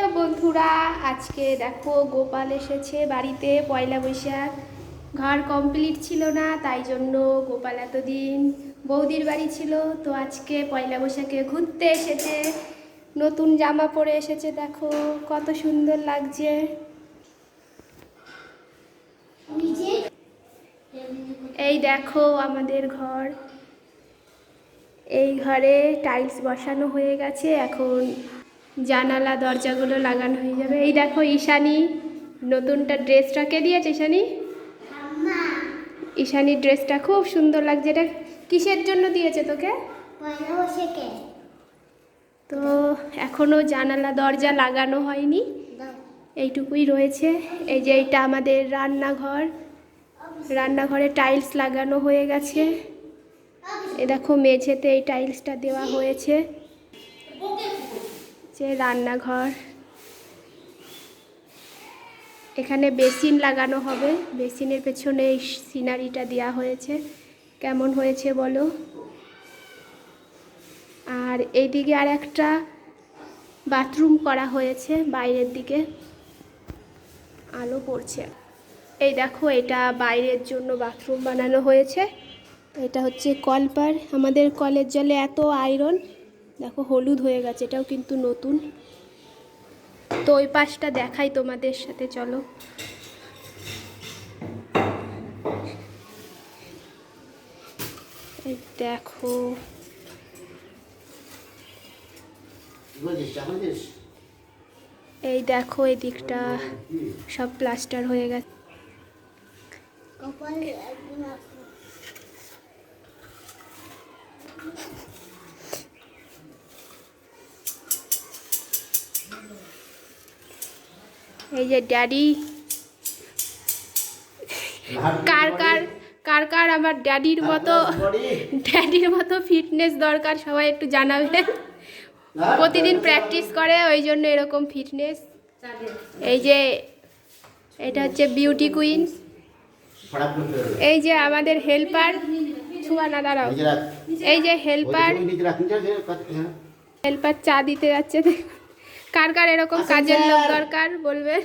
Hello বন্ধুরা, আজকে দেখো গোপাল এসেছে বাড়িতে। পয়লা বৈশাখ ঘর কমপ্লিট ছিল না, তাই জন্য গোপাল এতদিন বৌদির বাড়ি ছিল। তো আজকে পয়লা বৈশাখে ঘুরতে এসেছে, নতুন জামা পরে এসেছে। দেখো কত সুন্দর লাগছে। এই দেখো আমাদের ঘর, এই ঘরে টাইলস বসানো হয়ে গেছে, এখন জানালা দরজাগুলো লাগানো হয়ে যাবে। এই দেখো ঈশানী নতুনটা ড্রেসটা কে দিয়েছে? ঈশানীর ড্রেসটা খুব সুন্দর লাগছে। এটা কিসের জন্য দিয়েছে তোকে? তো এখনো জানালা দরজা লাগানো হয়নি, এইটুকুই রয়েছে। এই যে এইটা আমাদের রান্নাঘর, রান্নাঘরে টাইলস লাগানো হয়ে গেছে। এ দেখো মেঝেতে এই টাইলসটা দেওয়া হয়েছে। যে রান্নাঘর, এখানে বেসিন লাগানো হবে, বেসিনের পেছনে এই সিনারিটা দেওয়া হয়েছে। কেমন হয়েছে বলো? আর এইদিকে আর একটা বাথরুম করা হয়েছে, বাইরের দিকে আলো পড়ছে। এই দেখো এটা বাইরের জন্য বাথরুম বানানো হয়েছে। এটা হচ্ছে কলপার, আমাদের কলের জলে এত আয়রন, দেখো হলুদ হয়ে গেছে, এটাও কিন্তু নতুন। তো ওই পাশটা দেখাই তোমাদের সাথে, চলো। এই দেখো, এই দেখো এই দিকটা সব প্লাস্টার হয়ে গেছে। এই যে ড্যাডি, কার কার কার কার আমার ড্যাডির মতো ফিটনেস দরকার, সবাই একটু জানাবেন। প্রতিদিন প্র্যাকটিস করে, ওই জন্য এরকম ফিটনেস। এই যে এটা হচ্ছে বিউটি কুইন, এই যে আমাদের হেল্পার, ছুয়া না দাঁড়াও, এই যে হেল্পার চা দিতে যাচ্ছে। কার কার এরকম কাজের লোক দরকার বলবে।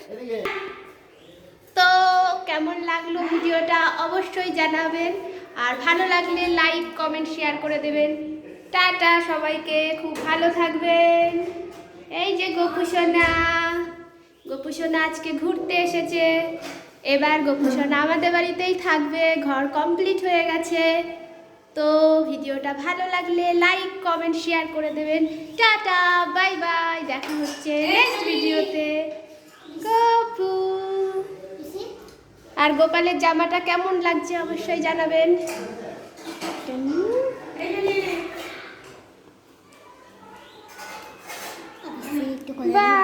তো কেমন লাগলো ভিডিওটা অবশ্যই জানাবেন, আর ভালো লাগলে লাইক কমেন্ট শেয়ার করে দেবেন। টাটা সবাইকে, খুব ভালো থাকবেন। এই যে গোপুসোনা আজকে ঘুরতে এসেছে, এবার গোপুসোনা আমাদের বাড়িতেই থাকবে, ঘর কমপ্লিট হয়ে গেছে। তো ভিডিওটা ভালো লাগলে লাইক কমেন্ট শেয়ার করে দেবেন। টাটা বাই বাই, দেখা হচ্ছে নেক্সট ভিডিওতে। গপু আর গোপালের জামাটা কেমন লাগছে অবশ্যই জানাবেন। বাই।